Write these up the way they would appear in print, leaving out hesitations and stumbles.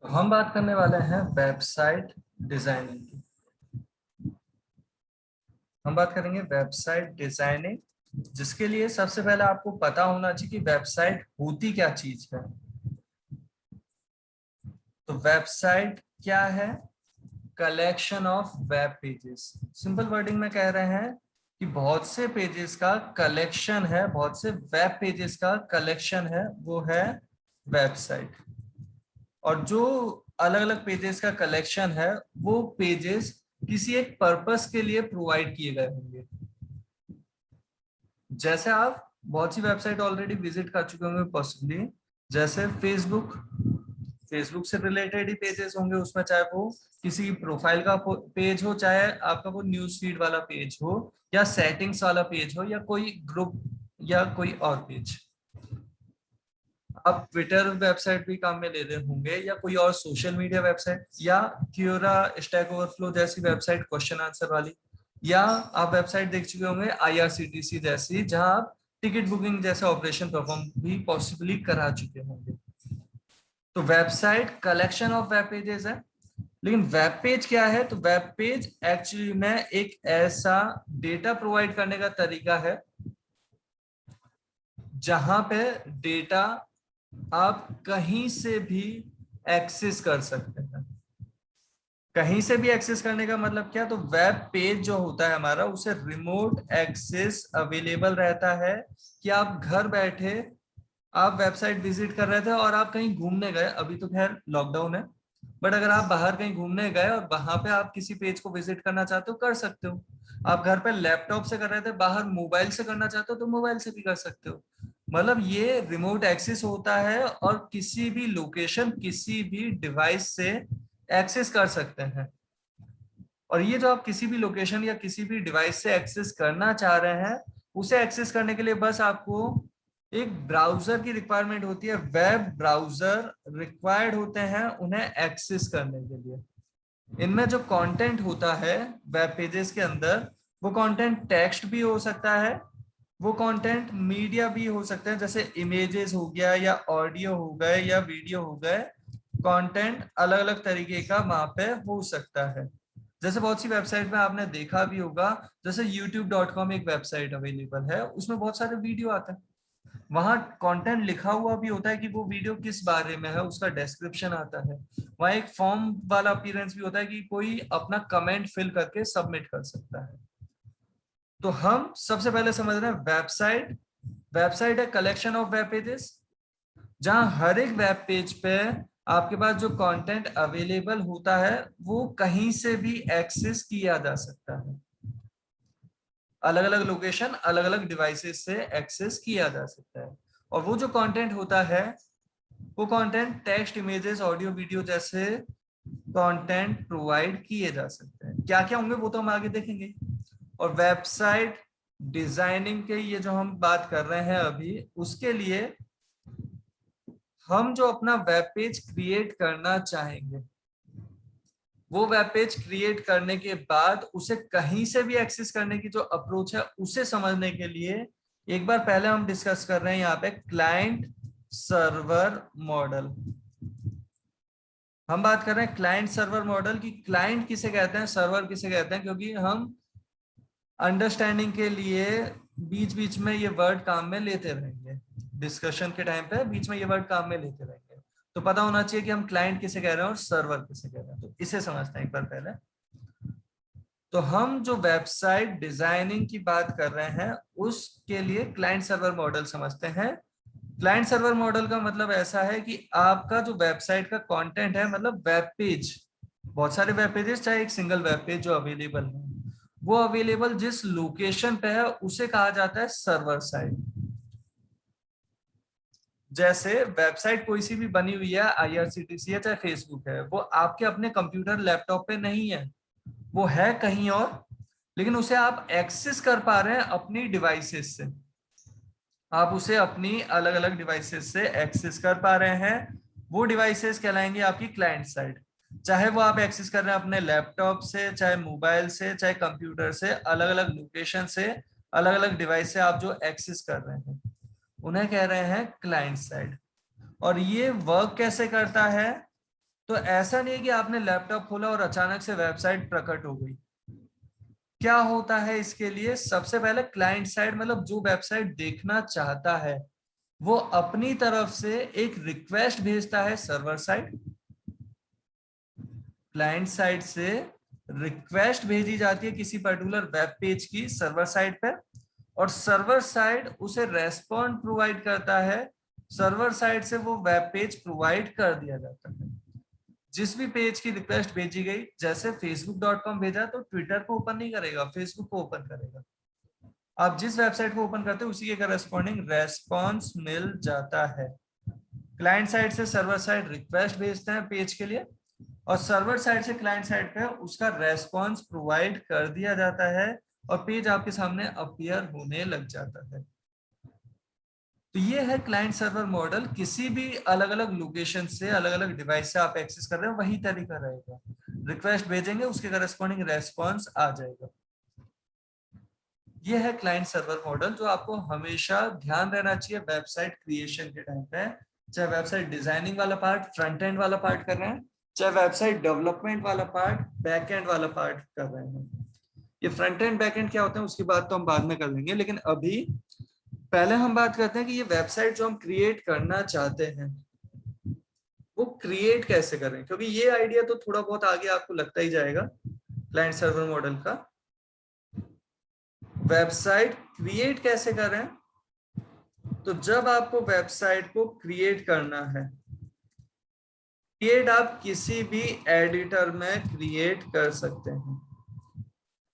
हम बात करने वाले हैं वेबसाइट डिजाइनिंग की। हम बात करेंगे वेबसाइट डिजाइनिंग, जिसके लिए सबसे पहले आपको पता होना चाहिए कि वेबसाइट होती क्या चीज है। तो वेबसाइट क्या है? Collection of web pages. Simple wording में कह रहे हैं कि बहुत से पेजेस का कलेक्शन है, बहुत से वेब पेजेस का कलेक्शन है, वो है वेबसाइट। और जो अलग अलग पेजेस का कलेक्शन है, वो पेजेस किसी एक पर्पस के लिए प्रोवाइड किए गए होंगे। जैसे आप बहुत सी वेबसाइट ऑलरेडी विजिट कर चुके होंगे पॉसिबली, जैसे फेसबुक। फेसबुक से रिलेटेड ही पेजेस होंगे उसमें, चाहे वो किसी प्रोफाइल का पेज हो, चाहे आपका वो न्यूज फीड वाला पेज हो, या सेटिंग्स वाला पेज हो, या कोई ग्रुप, या कोई और पेज। आप ट्विटर वेबसाइट भी काम में ले रहे होंगे, या कोई और सोशल मीडिया वेबसाइट, या क्यूरा, स्टैक ओवरफ्लो जैसी वेबसाइट क्वेश्चन आंसर वाली, या आप वेबसाइट देख चुके होंगे आईआरसीटीसी जैसी, जहां आप टिकट बुकिंग जैसा ऑपरेशन परफॉर्म भी पॉसिबली करा चुके होंगे। तो website collection of web pages है। लेकिन वेब पेज क्या है? तो वेब पेज एक्चुअली में एक ऐसा डेटा प्रोवाइड करने का तरीका है जहां पे डेटा आप कहीं से भी एक्सेस कर सकते हैं। कहीं से भी एक्सेस करने का मतलब क्या? तो वेब पेज जो होता है हमारा, उसे रिमोट एक्सेस अवेलेबल रहता है कि आप घर बैठे, आप वेबसाइट विजिट कर रहे थे और आप कहीं घूमने गए, अभी तो खैर लॉकडाउन है, बट अगर आप बाहर कहीं घूमने गए और वहां पे आप किसी पेज को विजिट करना चाहते हो, कर सकते हो। आप घर पे लैपटॉप से कर रहे थे, बाहर मोबाइल से करना चाहते हो तो मोबाइल से भी कर सकते हो। मतलब ये रिमोट एक्सेस होता है और किसी भी लोकेशन, किसी भी डिवाइस से एक्सेस कर सकते हैं। और ये जो आप किसी भी लोकेशन या किसी भी डिवाइस से एक्सेस करना चाह रहे हैं, उसे एक्सेस करने के लिए बस आपको एक ब्राउजर की रिक्वायरमेंट होती है। वेब ब्राउजर रिक्वायर्ड होते हैं उन्हें एक्सेस करने के लिए। इनमें जो कंटेंट होता है वेब पेजेस के अंदर, वो कंटेंट टेक्स्ट भी हो सकता है, वो कंटेंट मीडिया भी हो सकते हैं, जैसे इमेजेस हो गया, या ऑडियो हो गए, या वीडियो हो गए। कंटेंट अलग अलग तरीके का वहां पे हो सकता है। जैसे बहुत सी वेबसाइट में आपने देखा भी होगा, जैसे youtube.com एक वेबसाइट अवेलेबल है, उसमें बहुत सारे वीडियो आते हैं। वहां कंटेंट लिखा हुआ भी होता है कि वो वीडियो किस बारे में है, उसका डिस्क्रिप्शन आता है। वहां एक फॉर्म वाला अपीयरेंस भी होता है कि कोई अपना कमेंट फिल करके सबमिट कर सकता है। तो हम सबसे पहले समझ रहे हैं वेबसाइट। वेबसाइट है कलेक्शन ऑफ वेब पेजेस, जहां हर एक वेब पेज पे आपके पास जो कंटेंट अवेलेबल होता है, वो कहीं से भी एक्सेस किया जा सकता है। अलग अलग लोकेशन, अलग अलग डिवाइसेस से एक्सेस किया जा सकता है। और वो जो कंटेंट होता है, वो content text, images, audio, video जैसे कंटेंट प्रोवाइड किए जा सकते हैं। क्या क्या होंगे वो तो हम आगे देखेंगे। और वेबसाइट डिजाइनिंग के ये जो हम बात कर रहे हैं अभी, उसके लिए हम जो अपना वेब पेज क्रिएट करना चाहेंगे, वो वेब पेज क्रिएट करने के बाद उसे कहीं से भी एक्सेस करने की जो अप्रोच है, उसे समझने के लिए एक बार पहले हम डिस्कस कर रहे हैं यहाँ पे क्लाइंट सर्वर मॉडल। हम बात कर रहे हैं क्लाइंट सर्वर मॉडल की। क्लाइंट किसे कहते हैं, सर्वर किसे कहते हैं, क्योंकि हम अंडरस्टैंडिंग के लिए बीच बीच में ये वर्ड काम में लेते रहेंगे। डिस्कशन के टाइम पे बीच में ये वर्ड काम में लेते रहेंगे, तो पता होना चाहिए कि हम क्लाइंट किसे कह रहे हैं और सर्वर किसे कह रहे हैं। तो इसे समझते हैं एक बार पहले। तो हम जो वेबसाइट डिजाइनिंग की बात कर रहे हैं, उसके लिए क्लाइंट सर्वर मॉडल समझते हैं। क्लाइंट सर्वर मॉडल का मतलब ऐसा है कि आपका जो वेबसाइट का कंटेंट है, मतलब वेब पेज, बहुत सारे वेब पेजेस, चाहे एक सिंगल वेब पेज जो अवेलेबल है, वो अवेलेबल जिस लोकेशन पे है, उसे कहा जाता है सर्वर साइड। जैसे वेबसाइट कोई सी भी बनी हुई है, आईआरसीटीसी है, चाहे फेसबुक है, वो आपके अपने कंप्यूटर लैपटॉप पे नहीं है, वो है कहीं और, लेकिन उसे आप एक्सेस कर पा रहे हैं अपनी डिवाइसेस से। आप उसे अपनी अलग अलग डिवाइसेस से एक्सेस कर पा रहे हैं। वो डिवाइसेस कहलाएंगे आपकी क्लाइंट साइड। चाहे वो आप एक्सेस कर रहे हैं अपने लैपटॉप से, चाहे मोबाइल से, चाहे कंप्यूटर से, अलग अलग लोकेशन से, अलग अलग डिवाइस से आप जो एक्सेस कर रहे हैं, उन्हें कह रहे हैं क्लाइंट साइड। और ये वर्क कैसे करता है? तो ऐसा नहीं है कि आपने लैपटॉप खोला और अचानक से वेबसाइट प्रकट हो गई। क्या होता है इसके लिए, सबसे पहले क्लाइंट साइड मतलब जो वेबसाइट देखना चाहता है वो अपनी तरफ से एक रिक्वेस्ट भेजता है सर्वर साइड, क्लाइंट साइड से रिक्वेस्ट भेजी जाती है किसी पर्टिकुलर वेब पेज की सर्वर साइड पे, और सर्वर साइड उसे रेस्पॉन्ड प्रोवाइड करता है, सर्वर साइड से वो वेब पेज प्रोवाइड कर दिया जाता है। जिस भी पेज की रिक्वेस्ट भेजी गई, जैसे facebook.com भेजा तो ट्विटर को ओपन नहीं करेगा, फेसबुक को ओपन करेगा। आप जिस वेबसाइट को ओपन करते हो उसी के करस्पॉन्डिंग रेस्पॉन्स मिल जाता है। क्लाइंट साइड से सर्वर साइड रिक्वेस्ट भेजते हैं पेज के लिए, और सर्वर साइड से क्लाइंट साइड पे उसका रेस्पॉन्स प्रोवाइड कर दिया जाता है और पेज आपके सामने अपीयर होने लग जाता है। तो ये है क्लाइंट सर्वर मॉडल। किसी भी अलग अलग लोकेशन से, अलग अलग डिवाइस से आप एक्सेस कर रहे हो वही तरीका रहेगा, रिक्वेस्ट भेजेंगे उसके करस्पॉन्डिंग रेस्पॉन्स आ जाएगा। ये है क्लाइंट सर्वर मॉडल जो आपको हमेशा ध्यान रहना चाहिए वेबसाइट क्रिएशन के टाइम पे। चाहे वेबसाइट डिजाइनिंग वाला पार्ट, फ्रंट एंड वाला पार्ट कर रहे हैं, चाहे वेबसाइट डेवलपमेंट वाला पार्ट, बैक एंड वाला पार्ट कर रहे हैं। ये फ्रंट एंड बैक एंड क्या होते हैं उसकी बात तो हम बाद में कर लेंगे, लेकिन अभी पहले हम बात करते हैं कि ये वेबसाइट जो हम क्रिएट करना चाहते हैं वो क्रिएट कैसे करें, क्योंकि ये आइडिया तो थोड़ा बहुत आगे आपको लगता ही जाएगा क्लाइंट सर्वर मॉडल का। वेबसाइट क्रिएट कैसे करें, तो जब आपको वेबसाइट को क्रिएट करना है, क्रिएट आप किसी भी एडिटर में क्रिएट कर सकते हैं।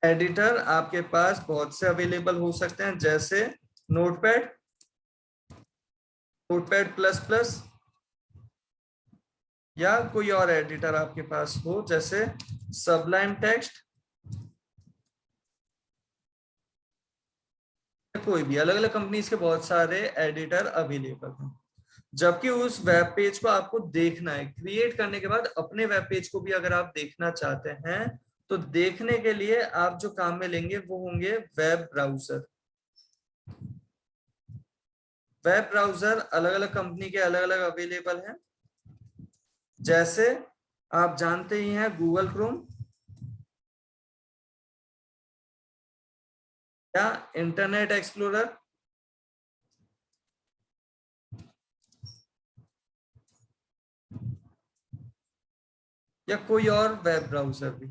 एडिटर आपके पास बहुत से अवेलेबल हो सकते हैं, जैसे नोटपैड, नोटपैड प्लस प्लस, या कोई और एडिटर आपके पास हो जैसे सबलाइम टेक्स्ट, कोई भी अलग अलग कंपनीज के बहुत सारे एडिटर अवेलेबल हैं। जबकि उस वेब पेज को आपको देखना है, क्रिएट करने के बाद अपने वेब पेज को भी अगर आप देखना चाहते हैं तो देखने के लिए आप जो काम में लेंगे वो होंगे वेब ब्राउजर। वेब ब्राउजर अलग अलग कंपनी के अलग अलग अवेलेबल हैं, जैसे आप जानते ही हैं गूगल क्रोम या इंटरनेट एक्सप्लोरर, या कोई और वेब ब्राउजर भी,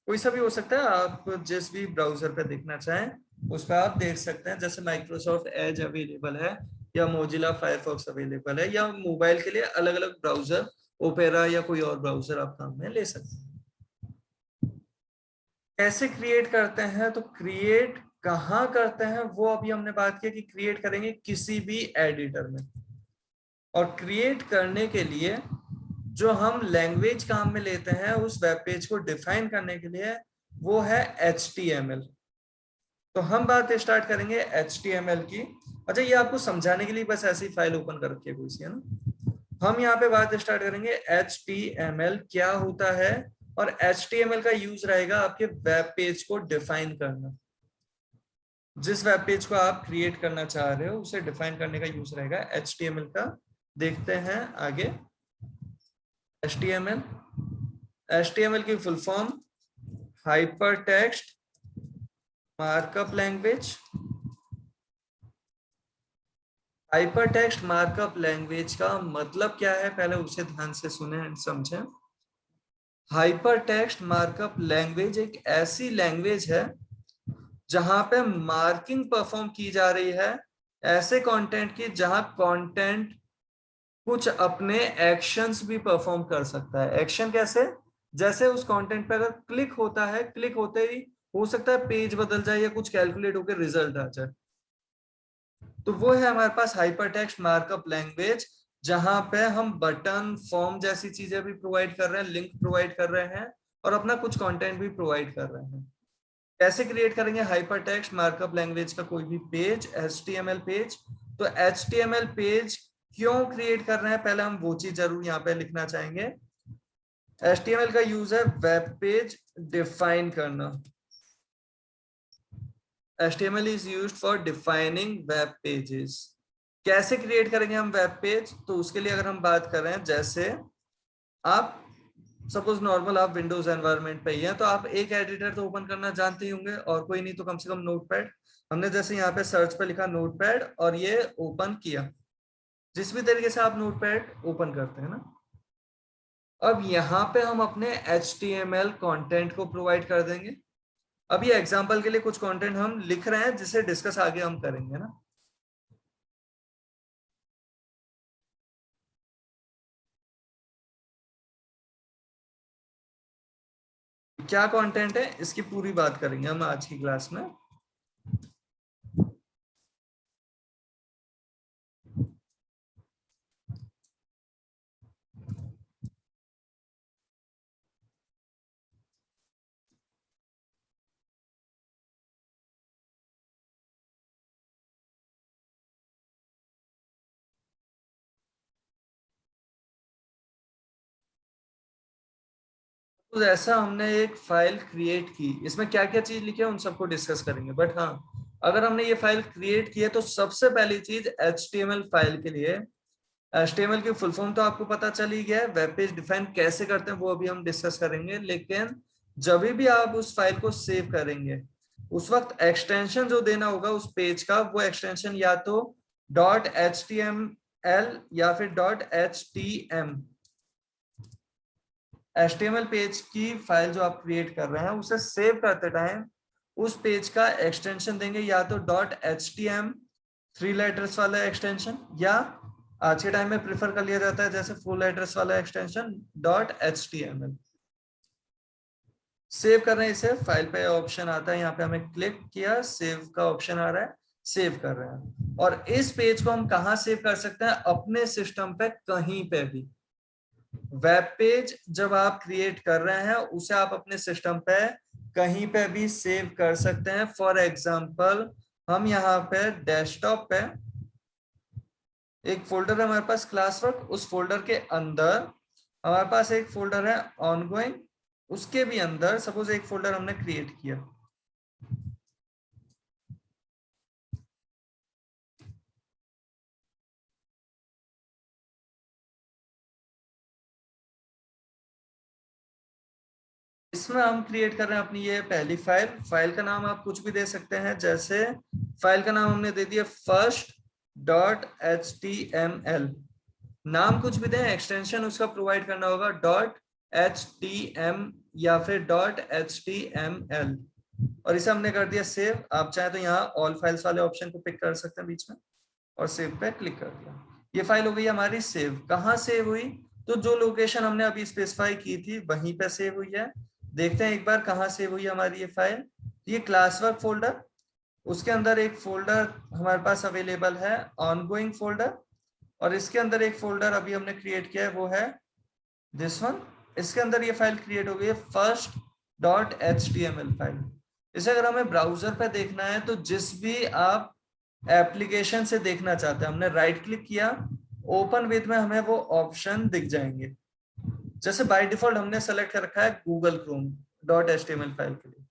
कोई सा भी हो सकता है। आप जिस भी ब्राउजर पे देखना चाहें उस पर आप देख सकते हैं, जैसे माइक्रोसॉफ्ट एज अवेलेबल है, या मोजिला फायरफॉक्स अवेलेबल है, या मोबाइल के लिए अलग अलग ब्राउजर, ओपेरा या कोई और ब्राउजर आप काम में ले सकते हैं। कैसे क्रिएट करते हैं, तो क्रिएट कहाँ करते हैं वो अभी हमने बात की कि क्रिएट करेंगे किसी भी एडिटर में, और क्रिएट करने के लिए जो हम लैंग्वेज काम में लेते हैं उस वेब पेज को डिफाइन करने के लिए वो है HTML। तो हम बात स्टार्ट करेंगे HTML की। अच्छा, ये आपको समझाने के लिए बस ऐसी फाइल ओपन कर रखी है कोई सी, है ना। हम यहाँ पे बात स्टार्ट करेंगे HTML क्या होता है, और HTML का यूज रहेगा आपके वेब पेज को डिफाइन करना। जिस वेब पेज को आप क्रिएट करना चाह रहे हो उसे डिफाइन करने का यूज रहेगा HTML का। देखते हैं आगे। HTML की full form hyper text markup language. Hyper text markup language का मतलब क्या है, पहले उसे ध्यान से सुने एंड समझें। हाइपर टेक्स्ट मार्कअप लैंग्वेज एक ऐसी लैंग्वेज है जहां पे मार्किंग परफॉर्म की जा रही है ऐसे कंटेंट की जहां कंटेंट कुछ अपने एक्शंस भी परफॉर्म कर सकता है। एक्शन कैसे, जैसे उस कंटेंट पे अगर क्लिक होता है, क्लिक होते ही हो सकता है पेज बदल जाए या कुछ कैलकुलेट होकर रिजल्ट आ जाए। तो वो है हमारे पास हाइपर टेक्स्ट मार्कअप लैंग्वेज, जहां पे हम बटन, फॉर्म जैसी चीजें भी प्रोवाइड कर रहे हैं, लिंक प्रोवाइड कर रहे हैं, और अपना कुछ कंटेंट भी प्रोवाइड कर रहे हैं। कैसे क्रिएट करेंगे हाइपर टेक्स्ट मार्कअप लैंग्वेज का कोई भी पेज, HTML पेज। तो HTML पेज क्यों क्रिएट कर रहे हैं, पहले हम वो चीज जरूर यहाँ पे लिखना चाहेंगे। HTML का यूज है वेब पेज डिफाइन करना। HTML is used for defining web pages। कैसे क्रिएट करेंगे हम वेब पेज, तो उसके लिए अगर हम बात कर रहे हैं, जैसे आप सपोज नॉर्मल आप विंडोज एनवायरनमेंट पे ही हैं, तो आप एक एडिटर तो ओपन करना जानते ही होंगे, और कोई नहीं तो कम से कम नोटपैड। हमने जैसे यहाँ पे सर्च पे लिखा नोटपैड और ये ओपन किया, जिस भी तरीके से आप नोटपैड ओपन करते हैं ना। अब यहाँ पे हम अपने HTML कंटेंट को प्रोवाइड कर देंगे। अब ये एग्जांपल के लिए कुछ कंटेंट हम लिख रहे हैं, जिसे डिस्कस आगे हम करेंगे ना। क्या कंटेंट है इसकी पूरी बात करेंगे हम आज की क्लास में। तो ऐसा हमने एक फाइल क्रिएट की, इसमें क्या क्या चीज लिखी है उन सबको डिस्कस करेंगे, बट हाँ, अगर हमने ये फाइल क्रिएट की है तो सबसे पहली चीज HTML फाइल के लिए, HTML की फुल फॉर्म तो आपको पता चल ही गया है, वेब पेज डिफाइन कैसे करते हैं वो अभी हम डिस्कस करेंगे। लेकिन जब भी आप उस फाइल को सेव करेंगे, उस वक्त एक्सटेंशन जो देना होगा उस पेज का, वो एक्सटेंशन या तो .html या फिर .htm। HTML पेज की फाइल जो आप क्रिएट कर रहे हैं उसे सेव करते टाइम उस पेज का एक्सटेंशन देंगे, या तो .htm 3 लेटर्स वाला एक्सटेंशन, या आज के टाइम में प्रेफर कर लिया जाता है जैसे 4 लेटर्स वाला एक्सटेंशन .html। सेव कर रहे हैं इसे, फाइल पे ऑप्शन आता है, यहाँ पे हमें क्लिक किया, सेव का ऑप्शन आ रहा है, सेव कर रहे हैं। और इस पेज को हम कहाँ सेव कर सकते हैं? अपने सिस्टम पे कहीं पे भी। वेब पेज जब आप क्रिएट कर रहे हैं उसे आप अपने सिस्टम पे कहीं पे भी सेव कर सकते हैं। फॉर एग्जांपल हम यहाँ पे डेस्कटॉप पे एक फोल्डर है हमारे पास क्लास वर्क, उस फोल्डर के अंदर हमारे पास एक फोल्डर है ऑनगोइंग, उसके भी अंदर सपोज एक फोल्डर हमने क्रिएट किया। इसमें हम क्रिएट कर रहे हैं अपनी ये पहली फाइल। फाइल का नाम आप कुछ भी दे सकते हैं, जैसे फाइल का नाम हमने दे दिया first.html। नाम कुछ भी दें, एक्सटेंशन उसका प्रोवाइड करना होगा .htm या फिर .html, और इसे हमने कर दिया सेव। आप चाहे तो यहाँ ऑल फाइल्स वाले ऑप्शन को पिक कर सकते हैं बीच में, और सेव पे क्लिक कर दिया। ये फाइल हो गई हमारी सेव। कहाँ सेव हुई? तो जो लोकेशन हमने अभी स्पेसिफाई की थी वहीं पे सेव हुई है। देखते हैं एक बार कहाँ सेव हुई हमारी ये फाइल। ये क्लास वर्क फोल्डर, उसके अंदर एक फोल्डर हमारे पास अवेलेबल है ऑनगोइंग फोल्डर, और इसके अंदर एक फोल्डर अभी हमने क्रिएट किया है वो है दिस वन। इसके अंदर ये फाइल क्रिएट हो गई है first.html फाइल। इसे अगर हमें ब्राउजर पे देखना है तो जिस भी आप एप्लीकेशन से देखना चाहते हैं, हमने राइट क्लिक किया, ओपन विद में हमें वो ऑप्शन दिख जाएंगे। जैसे बाय डिफॉल्ट हमने सेलेक्ट कर रखा है गूगल क्रोम .html फाइल के लिए,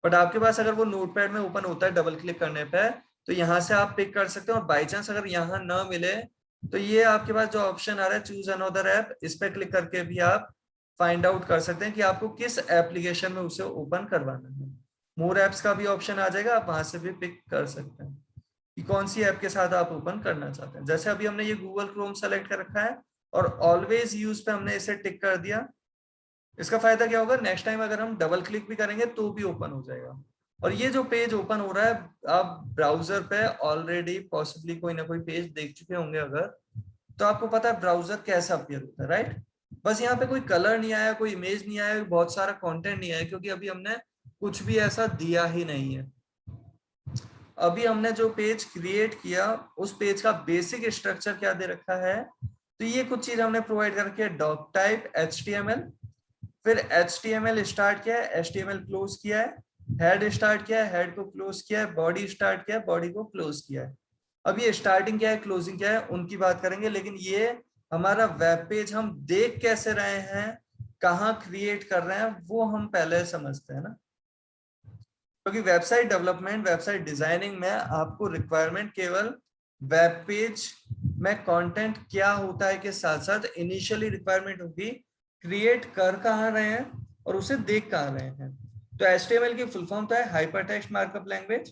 बट आपके पास अगर वो नोटपैड में ओपन होता है डबल क्लिक करने पे, तो यहाँ से आप पिक कर सकते हैं। और बाई चांस अगर यहाँ ना मिले तो ये आपके पास जो ऑप्शन आ रहा है चूज अनदर ऐप, इस पे क्लिक करके भी आप फाइंड आउट कर सकते हैं कि आपको किस एप्लीकेशन में उसे ओपन करवाना है। मोर एप्स का भी ऑप्शन आ जाएगा, आप वहां से भी पिक कर सकते हैं कि कौन सी ऐप के साथ आप ओपन करना चाहते हैं। जैसे अभी हमने ये गूगल क्रोम सेलेक्ट कर रखा है और ऑलवेज यूज पे हमने इसे टिक कर दिया। इसका फायदा क्या होगा, नेक्स्ट टाइम अगर हम डबल क्लिक भी करेंगे तो भी ओपन हो जाएगा। और ये जो पेज ओपन हो रहा है, आप ब्राउजर पे ऑलरेडी पॉसिबली कोई ना कोई पेज देख चुके होंगे अगर, तो आपको पता है ब्राउजर कैसा अपीयर होता है, राइट? बस यहाँ पे कोई कलर नहीं आया, कोई इमेज नहीं आया, बहुत सारा कंटेंट नहीं आया, क्योंकि अभी हमने कुछ भी ऐसा दिया ही नहीं है। अभी हमने जो पेज क्रिएट किया उस पेज का बेसिक स्ट्रक्चर क्या दे रखा है, तो ये कुछ चीज हमने प्रोवाइड कर रखी है। डॉक टाइप HTML, फिर HTML स्टार्ट किया है, HTML क्लोज किया है, हेड स्टार्ट किया है, हेड को क्लोज किया है, बॉडी स्टार्ट किया है, बॉडी को क्लोज किया है। अब ये स्टार्टिंग क्या है, क्लोजिंग क्या है, उनकी बात करेंगे। लेकिन ये हमारा वेब पेज हम देख कैसे रहे हैं, कहाँ क्रिएट कर रहे हैं, वो हम पहले समझते हैं ना। क्योंकि वेबसाइट डेवलपमेंट, वेबसाइट डिजाइनिंग में आपको रिक्वायरमेंट केवल वेब पेज में कंटेंट क्या होता है के साथ साथ इनिशियली रिक्वायरमेंट होगी क्रिएट कर कहाँ रहे हैं और उसे देख कहाँ रहे हैं। तो HTML की फुल फॉर्म तो है हाइपरटेक्स्ट मार्कअप लैंग्वेज,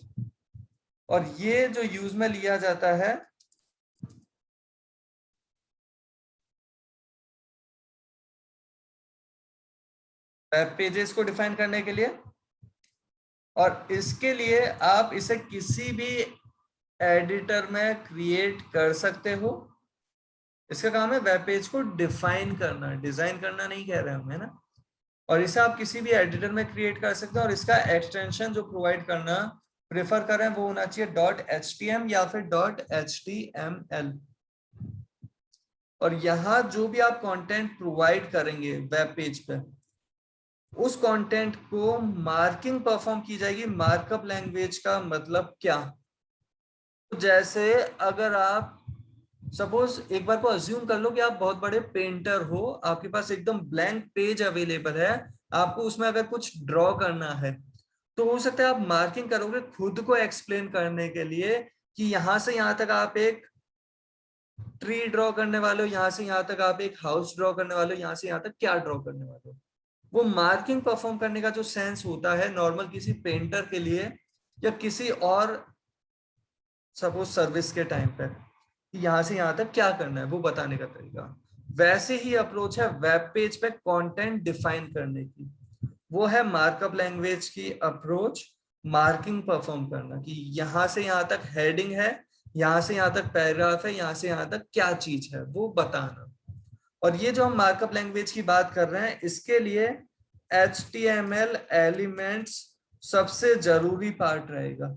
और ये जो यूज में लिया जाता है वेब पेजेस को डिफाइन करने के लिए, और इसके लिए आप इसे किसी भी एडिटर में क्रिएट कर सकते हो। इसका काम है वेब पेज को डिफाइन करना, डिजाइन करना नहीं कह रहे हम, है ना। और इसे आप किसी भी एडिटर में क्रिएट कर सकते हो, और इसका एक्सटेंशन जो प्रोवाइड करना प्रेफर करें वो होना चाहिए .htm या फिर .html। और यहाँ जो भी आप कंटेंट प्रोवाइड करेंगे वेब पेज पे, उस कंटेंट को मार्किंग परफॉर्म की जाएगी। मार्कअप लैंग्वेज का मतलब क्या? तो जैसे अगर आप सपोज एक बार को अज्यूम कर लो कि आप बहुत बड़े पेंटर हो, आपके पास एकदम ब्लैंक पेज अवेलेबल है, आपको उसमें अगर कुछ ड्रॉ करना है, तो हो सकता है आप मार्किंग करोगे खुद को एक्सप्लेन करने के लिए कि यहां से यहां तक आप एक ट्री ड्रॉ करने वाले हो, यहां से यहां तक आप एक हाउस ड्रॉ करने वाले हो, यहां से यहां तक क्या ड्रॉ करने वाले हो। वो मार्किंग परफॉर्म करने का जो सेंस होता है नॉर्मल किसी पेंटर के लिए या किसी और सपोज सर्विस के टाइम पे, कि यहां से यहां तक क्या करना है वो बताने का तरीका, वैसे ही अप्रोच है वेब पेज पे कंटेंट डिफाइन करने की। वो है मार्कअप लैंग्वेज की अप्रोच, मार्किंग परफॉर्म करना कि यहां से यहां तक हेडिंग है, यहां से यहां तक पैराग्राफ है, यहां से यहां तक क्या चीज है वो बताना। और ये जो हम मार्कअप लैंग्वेज की बात कर रहे हैं, इसके लिए HTML एलिमेंट्स सबसे जरूरी पार्ट रहेगा।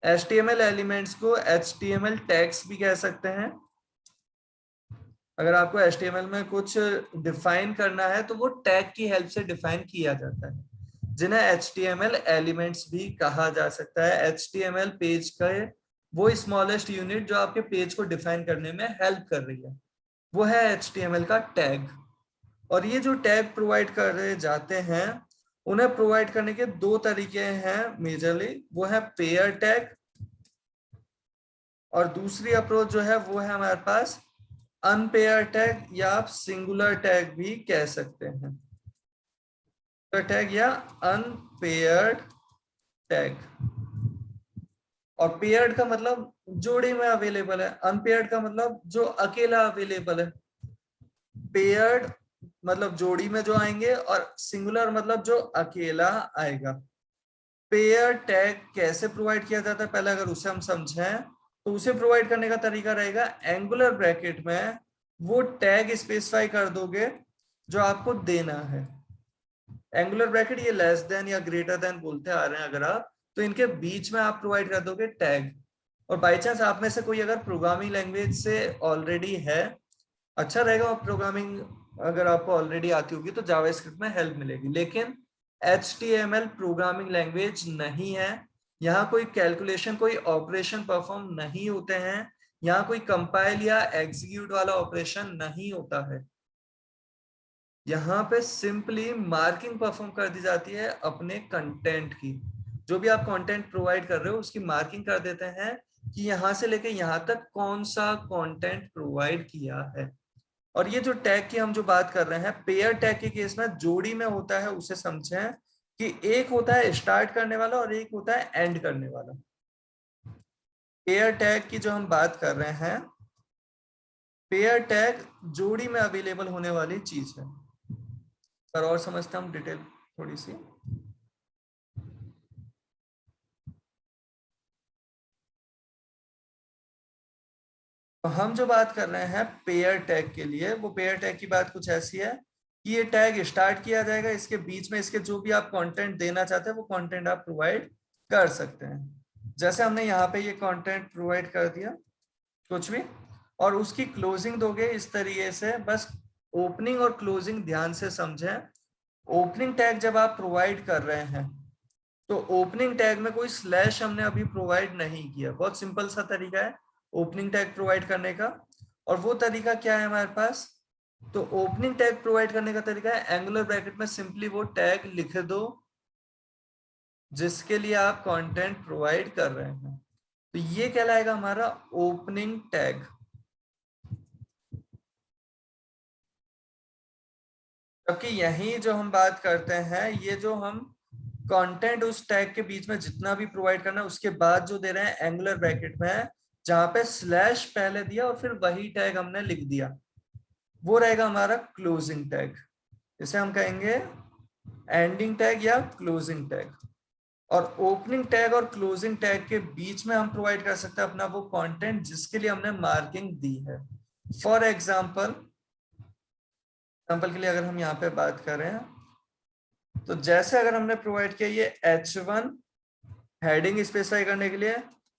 HTML एलिमेंट्स को HTML टैग्स भी कह सकते हैं। अगर आपको HTML में कुछ डिफाइन करना है तो वो टैग की हेल्प से डिफाइन किया जाता है, जिन्हें HTML एलिमेंट्स भी कहा जा सकता है। HTML पेज का वो स्मॉलेस्ट यूनिट जो आपके पेज को डिफाइन करने में हेल्प कर रही है, वो है HTML का टैग। और ये जो टैग प्रोवाइड करे जाते हैं, उन्हें प्रोवाइड करने के दो तरीके हैं मेजरली, वो है पेयर टैग, और दूसरी अप्रोच जो है वो है हमारे पास अनपेयर टैग, या आप सिंगुलर टैग भी कह सकते हैं। टैग या अनपेयर्ड टैग। और पेयर्ड का मतलब जोड़े में अवेलेबल है, अनपेयर्ड का मतलब जो अकेला अवेलेबल है। पेयर्ड मतलब जोड़ी में जो आएंगे, और सिंगुलर मतलब जो अकेला आएगा। पेयर टैग कैसे प्रोवाइड किया जाता है, पहले अगर उसे हम समझें तो उसे प्रोवाइड करने का तरीका रहेगा एंगुलर ब्रैकेट में वो टैग स्पेसिफाई कर दोगे जो आपको देना है। एंगुलर ब्रैकेट ये लेस देन या ग्रेटर देन बोलते आ रहे हैं अगर आप, तो इनके बीच में आप प्रोवाइड कर दोगे टैग। और बाई चांस आप में से कोई अगर प्रोग्रामिंग लैंग्वेज से ऑलरेडी है, अच्छा रहेगा प्रोग्रामिंग अगर आपको ऑलरेडी आती होगी तो जावास्क्रिप्ट में हेल्प मिलेगी, लेकिन HTML प्रोग्रामिंग लैंग्वेज नहीं है। यहाँ कोई कैलकुलेशन, कोई ऑपरेशन परफॉर्म नहीं होते हैं, यहाँ कोई कंपाइल या एग्जीक्यूट वाला ऑपरेशन नहीं होता है। यहाँ पे सिंपली मार्किंग परफॉर्म कर दी जाती है अपने कंटेंट की। जो भी आप कंटेंट प्रोवाइड कर रहे हो उसकी मार्किंग कर देते हैं कि यहाँ से लेके यहाँ तक कौन सा कंटेंट प्रोवाइड किया है। और ये जो टैग की हम जो बात कर रहे हैं, पेयर टैग के केस में जोड़ी में होता है, उसे समझें कि एक होता है स्टार्ट करने वाला और एक होता है एंड करने वाला। पेयर टैग की जो हम बात कर रहे हैं, पेयर टैग जोड़ी में अवेलेबल होने वाली चीज है। पर और समझते हम डिटेल थोड़ी सी। तो हम जो बात कर रहे हैं पेयर टैग के लिए, वो पेयर टैग की बात कुछ ऐसी है कि ये टैग स्टार्ट किया जाएगा, इसके बीच में इसके जो भी आप कंटेंट देना चाहते हैं वो कंटेंट आप प्रोवाइड कर सकते हैं। जैसे हमने यहाँ पे ये कंटेंट प्रोवाइड कर दिया कुछ भी, और उसकी क्लोजिंग दोगे इस तरीके से, बस ओपनिंग और क्लोजिंग ध्यान से समझें। ओपनिंग टैग जब आप प्रोवाइड कर रहे हैं तो ओपनिंग टैग में कोई स्लैश हमने अभी प्रोवाइड नहीं किया, बहुत सिंपल सा तरीका है ओपनिंग टैग प्रोवाइड करने का। और वो तरीका क्या है हमारे पास, तो ओपनिंग टैग प्रोवाइड करने का तरीका है एंगुलर ब्रैकेट में सिंपली वो टैग लिख दो जिसके लिए आप कंटेंट प्रोवाइड कर रहे हैं, तो ये कहलाएगा हमारा ओपनिंग टैग। जबकि यही जो हम बात करते हैं, ये जो हम कंटेंट उस टैग के बीच में जितना भी प्रोवाइड करना है उसके बाद जो दे रहे हैं एंगुलर ब्रैकेट में है, जहां पे स्लैश पहले दिया और फिर वही टैग हमने लिख दिया, वो रहेगा हमारा क्लोजिंग टैग। इसे हम कहेंगे एंडिंग टैग या क्लोजिंग टैग। और ओपनिंग टैग और क्लोजिंग टैग के बीच में हम प्रोवाइड कर सकते हैं अपना वो कंटेंट जिसके लिए हमने मार्किंग दी है। फॉर एग्जाम्पल के लिए अगर हम यहाँ पे बात करें, तो जैसे अगर हमने प्रोवाइड किया ये H1 हेडिंग स्पेसिफाई करने के लिए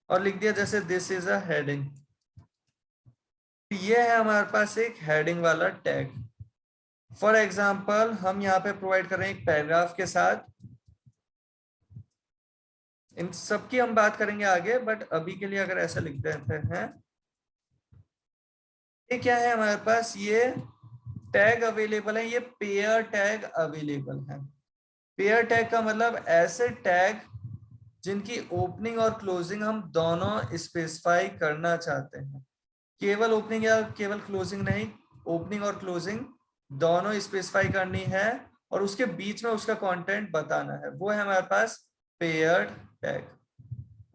और लिख दिया जैसे दिस इज अ हेडिंग, ये है हमारे पास एक हेडिंग वाला टैग। फॉर एग्जाम्पल हम यहाँ पे प्रोवाइड कर रहे हैं एक पैराग्राफ के साथ, इन सबकी हम बात करेंगे आगे, बट अभी के लिए अगर ऐसा लिख देते हैं, ये क्या है हमारे पास, ये टैग अवेलेबल है, ये पेयर टैग अवेलेबल है। पेयर टैग का मतलब ऐसे टैग जिनकी ओपनिंग और क्लोजिंग हम दोनों स्पेसिफाई करना चाहते हैं। केवल ओपनिंग या केवल क्लोजिंग नहीं, ओपनिंग और क्लोजिंग दोनों स्पेसिफाई करनी है और उसके बीच में उसका कंटेंट बताना है, वो है हमारे पास पेयर्ड टैग।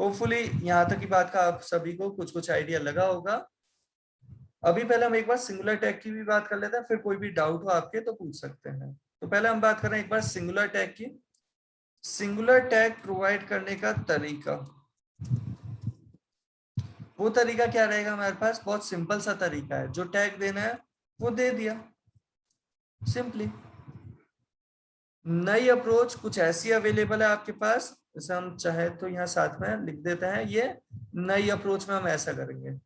होपफुली यहाँ तक की बात का आप सभी को कुछ कुछ आइडिया लगा होगा। अभी पहले हम एक बार सिंगुलर टैग की भी बात कर लेते हैं, फिर कोई भी डाउट हो आपके तो पूछ सकते हैं। तो पहले हम बात करें एक बार सिंगुलर टैग की। सिंगुलर टैग प्रोवाइड करने का तरीका, वो तरीका क्या रहेगा हमारे पास, बहुत सिंपल सा तरीका है, जो टैग देना है वो दे दिया, सिंपली। नई अप्रोच कुछ ऐसी अवेलेबल है आपके पास, जैसे हम चाहे तो यहाँ साथ में लिख देते हैं, ये नई अप्रोच में हम ऐसा करेंगे।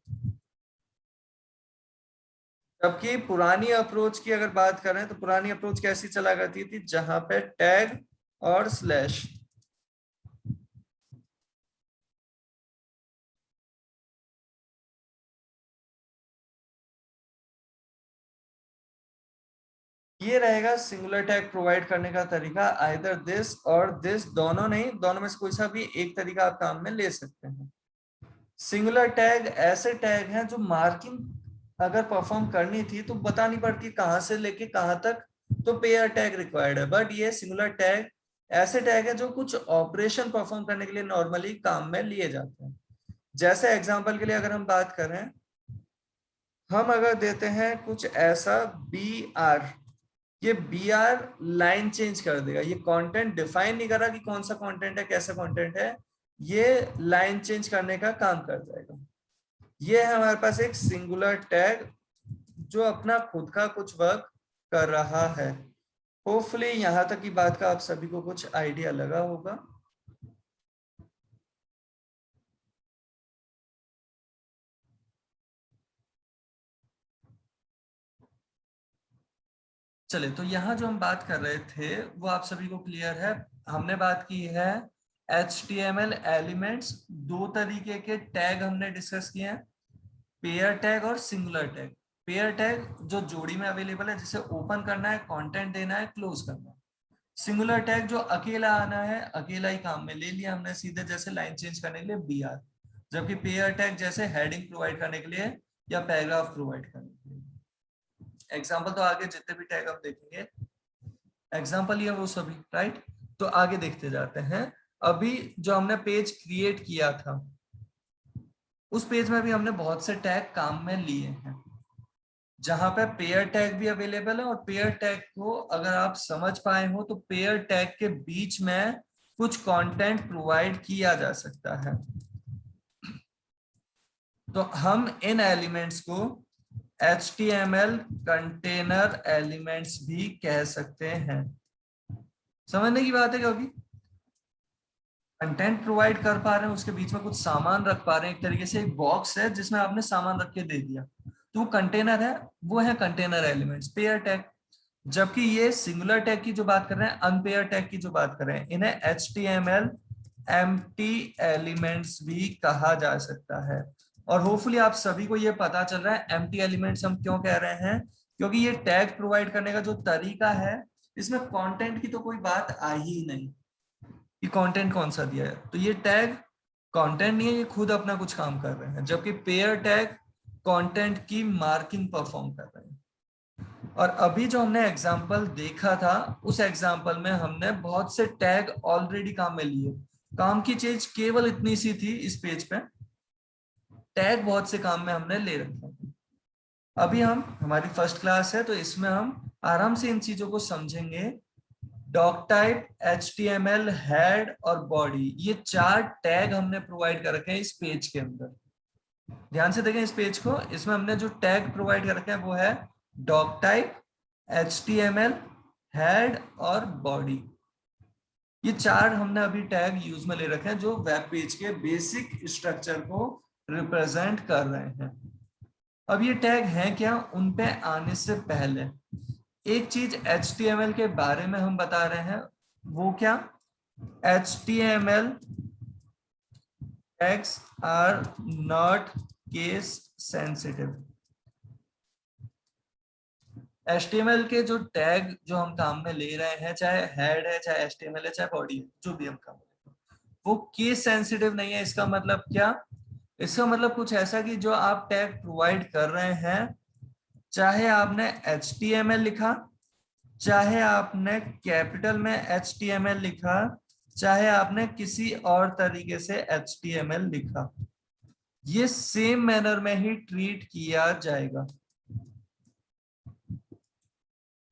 जबकि पुरानी अप्रोच की अगर बात करें तो पुरानी अप्रोच कैसी चला करती थी, जहां पे टैग और स्लैश, ये रहेगा सिंगुलर टैग प्रोवाइड करने का तरीका। आइदर दिस और दिस, दोनों नहीं, दोनों में से कोई सा भी एक तरीका आप काम में ले सकते हैं। सिंगुलर टैग ऐसे टैग हैं जो मार्किंग अगर परफॉर्म करनी थी तो बतानी पड़ती कहां से लेके कहां तक, तो पेयर टैग रिक्वायर्ड है। बट ये सिंगुलर टैग ऐसे टैग है जो कुछ ऑपरेशन परफॉर्म करने के लिए नॉर्मली काम में लिए जाते हैं। जैसे एग्जांपल के लिए अगर हम बात करें, हम अगर देते हैं कुछ ऐसा बी आर, ये बी आर लाइन चेंज कर देगा, ये कंटेंट डिफाइन नहीं कर रहा कि कौन सा कंटेंट है, कैसा कंटेंट है, ये लाइन चेंज करने का काम कर जाएगा। ये है हमारे पास एक सिंगुलर टैग जो अपना खुद का कुछ वर्क कर रहा है। होपफुली यहां तक की बात का आप सभी को कुछ आइडिया लगा होगा। चले, तो यहाँ जो हम बात कर रहे थे वो आप सभी को क्लियर है। हमने बात की है HTML एलिमेंट्स, दो तरीके के टैग हमने डिस्कस किए हैं, पेयर टैग और सिंगुलर टैग। पेयर टैग जो जोड़ी में अवेलेबल है, जिसे ओपन करना है, कंटेंट देना है, क्लोज करना है। सिंगुलर टैग जो अकेला आना है, अकेला ही काम में ले लिया हमने सीधे, जैसे लाइन चेंज करने के लिए BR। जबकि पेयर टैग जैसे हेडिंग प्रोवाइड करने के लिए या पैराग्राफ प्रोवाइड करने के लिए। एग्जाम्पल तो आगे जितने भी टैग हम देखेंगे एग्जाम्पल ही है वो सभी, राइट। तो आगे देखते जाते हैं। अभी जो हमने पेज क्रिएट किया था, उस पेज में भी हमने बहुत से टैग काम में लिए हैं, जहां पे पेयर टैग भी अवेलेबल है। और पेयर टैग को अगर आप समझ पाए हो तो पेयर टैग के बीच में कुछ कंटेंट प्रोवाइड किया जा सकता है। तो हम इन एलिमेंट्स को HTML कंटेनर एलिमेंट्स भी कह सकते हैं। समझने की बात है, क्योंकि कंटेंट प्रोवाइड कर पा रहे हैं, उसके बीच में कुछ सामान रख पा रहे हैं, एक तरीके से एक बॉक्स है जिसमें आपने सामान रख के दे दिया, तो वो कंटेनर है, वो है कंटेनर एलिमेंट्स, पेयर टैग। जबकि ये सिंगुलर टैग की जो बात कर रहे हैं, अनपेयर टैग की जो बात कर रहे हैं, इन्हें HTML एम्प्टी एलिमेंट्स भी कहा जा सकता है। और होपफुली आप सभी को ये पता चल रहा है एम्प्टी एलिमेंट्स हम क्यों कह रहे हैं, क्योंकि ये टैग प्रोवाइड करने का जो तरीका है, इसमें कंटेंट की तो कोई बात आ ही नहीं कि कंटेंट कौन सा दिया है। तो ये टैग कंटेंट नहीं है, ये खुद अपना कुछ काम कर रहे हैं, जबकि पेयर टैग कंटेंट की मार्किंग परफॉर्म कर रहे हैं। और अभी जो हमने एग्जाम्पल देखा था उस एग्जाम्पल में हमने बहुत से टैग ऑलरेडी काम में लिए। काम की चीज केवल इतनी सी थी, इस पेज पे टैग बहुत से काम में हमने ले रखे हैं। अभी हमारी फर्स्ट क्लास है तो इसमें हम आराम से इन चीजों को समझेंगे। डॉक टाइप, HTML, हेड और बॉडी, ये 4 टैग हमने प्रोवाइड कर रखे हैं इस पेज के अंदर। ध्यान से देखें इस पेज को, इसमें हमने जो टैग प्रोवाइड कर रखे हैं वो है डॉक टाइप, HTML, हेड और बॉडी। ये 4 हमने अभी टैग यूज में ले रखे हैं जो वेब पेज के बेसिक स्ट्रक्चर को रिप्रेजेंट कर रहे हैं। अब ये टैग हैं क्या, उन पे आने से पहले एक चीज HTML के बारे में हम बता रहे हैं। वो क्या, HTML tags are not case sensitive. HTML के जो टैग जो हम काम में ले रहे हैं, चाहे हेड है, चाहे HTML है, चाहे बॉडी है, जो भी हम काम में, वो केस सेंसिटिव नहीं है। इसका मतलब क्या, इसका मतलब कुछ ऐसा कि जो आप टैग प्रोवाइड कर रहे हैं, चाहे आपने HTML लिखा, चाहे आपने कैपिटल में HTML लिखा, चाहे आपने किसी और तरीके से HTML लिखा, ये सेम मैनर में ही ट्रीट किया जाएगा।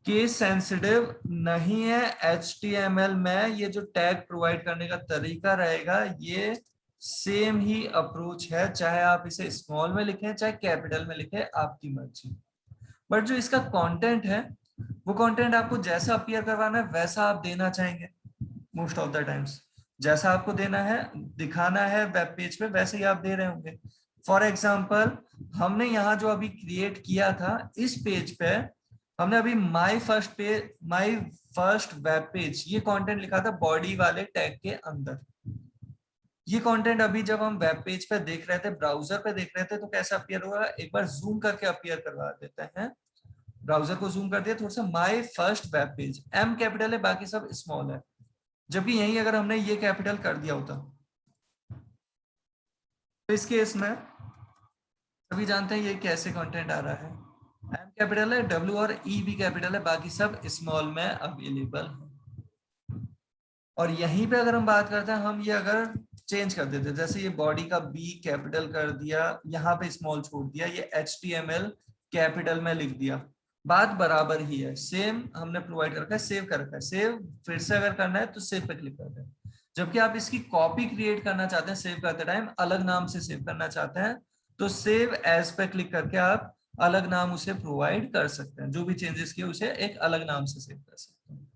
केस सेंसिटिव नहीं है। HTML में ये जो टैग प्रोवाइड करने का तरीका रहेगा ये सेम ही अप्रोच है, चाहे आप इसे स्मॉल में लिखें चाहे कैपिटल में लिखें, आपकी मर्जी। बट जो इसका कंटेंट है वो कंटेंट आपको जैसा अपीयर करवाना है वैसा आप देना चाहेंगे। मोस्ट ऑफ द टाइम्स जैसा आपको देना है, दिखाना है वेब पेज पे, वैसे ही आप दे रहे होंगे। फॉर एग्जाम्पल, हमने यहाँ जो अभी क्रिएट किया था इस पेज पे, हमने अभी माई फर्स्ट वेब पेज ये कंटेंट लिखा था बॉडी वाले टैग के अंदर। ये कंटेंट अभी जब हम वेब पेज पे देख रहे थे, ब्राउजर पे देख रहे थे, तो कैसा अपीयर हुआ, एक बार जूम करके अपीयर करवा देते हैं। ब्राउजर को जूम कर दिया थोड़ा सा, my first web page, M capital है, बाकी सब स्मॉल है। जबकि यही अगर हमने ये कैपिटल कर दिया होता तो इस केस में सभी जानते हैं ये कैसे कंटेंट आ रहा है। M कैपिटल है, W और E भी कैपिटल है, बाकी सब स्मॉल में अवेलेबल है। और यहीं पे अगर हम बात करते हैं, हम ये अगर चेंज कर देते, जैसे ये बॉडी का B कैपिटल कर दिया, यहाँ पे स्मॉल छोड़ दिया, ये HTML कैपिटल में लिख दिया, बात बराबर ही है, सेम हमने प्रोवाइड कर रखा है, सेव कर रखा है। सेव फिर से अगर करना है तो सेव पे क्लिक करते हैं। जबकि आप इसकी कॉपी क्रिएट करना चाहते हैं, सेव करते टाइम अलग नाम से सेव करना चाहते हैं, तो सेव एज पे क्लिक करके आप अलग नाम उसे प्रोवाइड कर सकते हैं। जो भी चेंजेस किए उसे एक अलग नाम से सेव कर सकते हैं।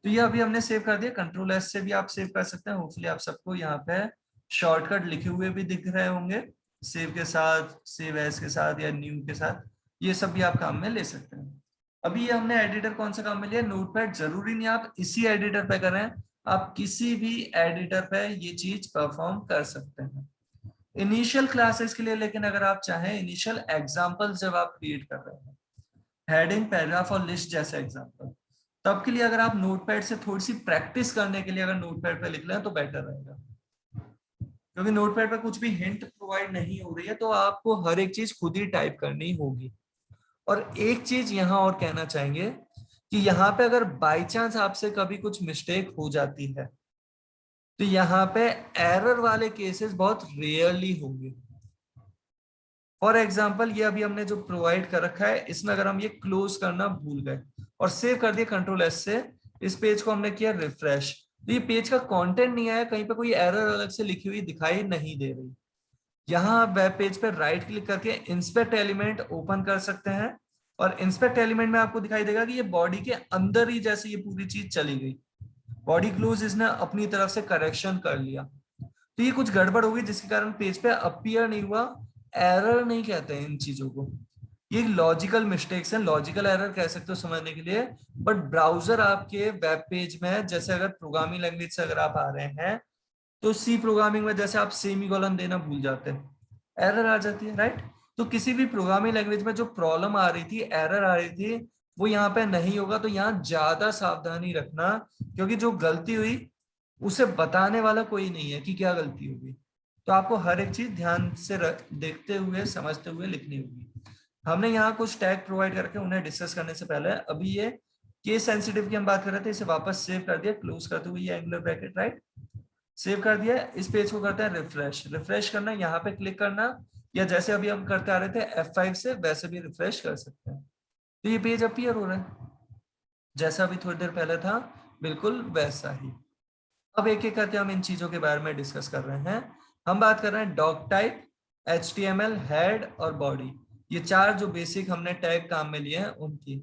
तो ये अभी हमने सेव कर दिया। कंट्रोल एस से भी आप सेव कर सकते हैं। होपफुली आप सबको यहाँ पे शॉर्टकट लिखे हुए भी दिख रहे होंगे, सेव के साथ, सेव एज के साथ या न्यू के साथ, ये सब भी आप काम में ले सकते हैं। अभी ये हमने एडिटर कौन सा काम में लिया, नोटपैड। जरूरी नहीं आप इसी एडिटर पे करें, आप किसी भी एडिटर पे ये चीज परफॉर्म कर सकते हैं इनिशियल क्लासेस के लिए। लेकिन अगर आप चाहें इनिशियल एग्जांपल जब आप क्रिएट कर रहे हैं, हेडिंग, पैराग्राफ और लिस्ट जैसे एग्जांपल, तब के लिए अगर आप नोटपैड से थोड़ी सी प्रैक्टिस करने के लिए अगर नोटपैड पे लिख लें तो बेटर रहेगा, क्योंकि नोटपैड पे कुछ भी हिंट प्रोवाइड नहीं हो रही है, तो आपको हर एक चीज खुद ही टाइप करनी होगी। और एक चीज यहाँ और कहना चाहेंगे कि यहाँ पे अगर बाई चांस आपसे कभी कुछ मिस्टेक हो जाती है तो यहाँ पे एरर वाले केसेस बहुत रेयरली होंगे। फॉर एग्जाम्पल, ये अभी हमने जो प्रोवाइड कर रखा है, इसमें अगर हम ये क्लोज करना भूल गए और सेव कर दिया कंट्रोल एस से, इस पेज को हमने किया रिफ्रेश, तो ये पेज का कंटेंट नहीं आया, कहीं पे कोई एरर अलग से लिखी हुई दिखाई नहीं दे रही। यहाँ आप वेब पेज पर राइट क्लिक करके इंस्पेक्ट एलिमेंट ओपन कर सकते हैं, और इंस्पेक्ट एलिमेंट में आपको दिखाई देगा कि ये बॉडी के अंदर ही जैसे ये पूरी चीज चली गई, बॉडी क्लोज इसने अपनी तरफ से करेक्शन कर लिया। तो ये कुछ गड़बड़ होगी जिसके कारण पेज पे अपीयर नहीं हुआ। एरर नहीं कहते हैं इन चीजों को, ये लॉजिकल मिस्टेक्स हैं, लॉजिकल एरर कह सकते हो समझने के लिए। बट ब्राउजर आपके वेब पेज में, जैसे अगर प्रोग्रामिंग लैंग्वेज से अगर आप आ रहे हैं तो सी प्रोग्रामिंग में जैसे आप सेमीकोलन देना भूल जाते हैं, एरर आ जाती है, राइट। तो किसी भी प्रोग्रामिंग लैंग्वेज में जो प्रॉब्लम आ रही थी, एरर आ रही थी, वो यहाँ पे नहीं होगा। तो यहाँ ज्यादा सावधानी रखना, क्योंकि जो गलती हुई उसे बताने वाला कोई नहीं है कि क्या गलती होगी। तो आपको हर एक चीज ध्यान से देखते हुए समझते हुए लिखनी होगी। हमने यहाँ कुछ टैग प्रोवाइड करके उन्हें डिस्कस करने से पहले अभी ये केस सेंसिटिव की हम बात कर रहे थे, इसे वापस सेव कर दिया, क्लोज करते हुए ये एंगुलर ब्रैकेट, राइट, सेव कर दिया। इस पेज को करते हैं रिफ्रेश। रिफ्रेश करना, यहाँ पे क्लिक करना, या जैसे अभी हम करते आ रहे थे F5 से, वैसे भी रिफ्रेश कर सकते हैं। तो ये पेज अपीयर हो रहा है जैसा अभी थोड़ी देर पहले था, बिल्कुल वैसा ही। अब एक एक करके हम इन चीजों के बारे में डिस्कस कर रहे हैं। हम बात कर रहे हैं डॉक टाइप, HTML, हेड और बॉडी, ये चार जो बेसिक हमने टैग काम में लिए हैं उनकी।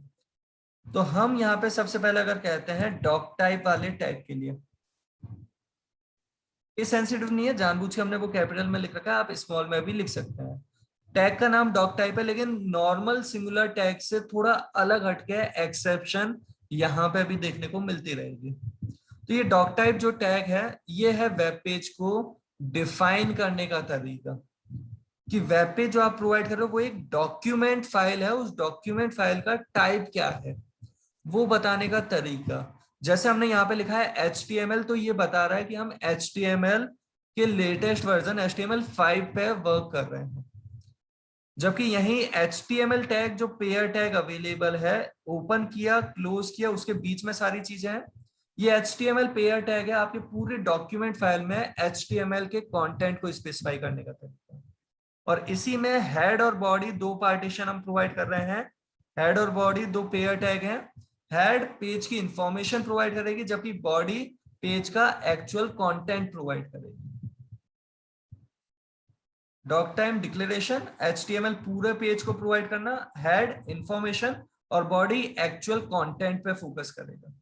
तो हम यहाँ पे सबसे पहले अगर कहते हैं डॉक टाइप वाले टैग के लिए, ये सेंसिटिव नहीं है, जानबूझ के हमने वो कैपिटल में लिख रखा है, आप स्मॉल में भी लिख सकते हैं। टैग का नाम डॉक टाइप है, लेकिन नॉर्मल सिंगुलर टैग से थोड़ा अलग हटके एक्सेप्शन यहाँ पे भी देखने को मिलती रहेगी। तो ये डॉक टाइप जो टैग है, ये है वेब पेज को डिफाइन करने का तरीका, कि वेब पेज जो आप प्रोवाइड कर रहे हो वो एक डॉक्यूमेंट फाइल है, उस डॉक्यूमेंट फाइल का टाइप क्या है वो बताने का तरीका। जैसे हमने यहाँ पे लिखा है HTML, तो ये बता रहा है कि हम HTML के लेटेस्ट वर्जन HTML5 पे वर्क कर रहे हैं। जबकि यही HTML टैग जो पेयर टैग अवेलेबल है, ओपन किया, क्लोज किया, उसके बीच में सारी चीजें हैं, ये HTML पेयर टैग है आपके पूरे डॉक्यूमेंट फाइल में HTML के कंटेंट को स्पेसिफाई करने का तरीका। और इसी में हेड और बॉडी दो पार्टीशन हम प्रोवाइड कर रहे हैं। हेड और बॉडी दो पेयर टैग हैं। हेड पेज की इंफॉर्मेशन प्रोवाइड करेगी, जबकि बॉडी पेज का एक्चुअल कंटेंट प्रोवाइड करेगी। डॉक टाइम डिक्लेरेशन, HTML पूरे पेज को प्रोवाइड करना, हेड इंफॉर्मेशन और बॉडी एक्चुअल कंटेंट पे फोकस करेगा।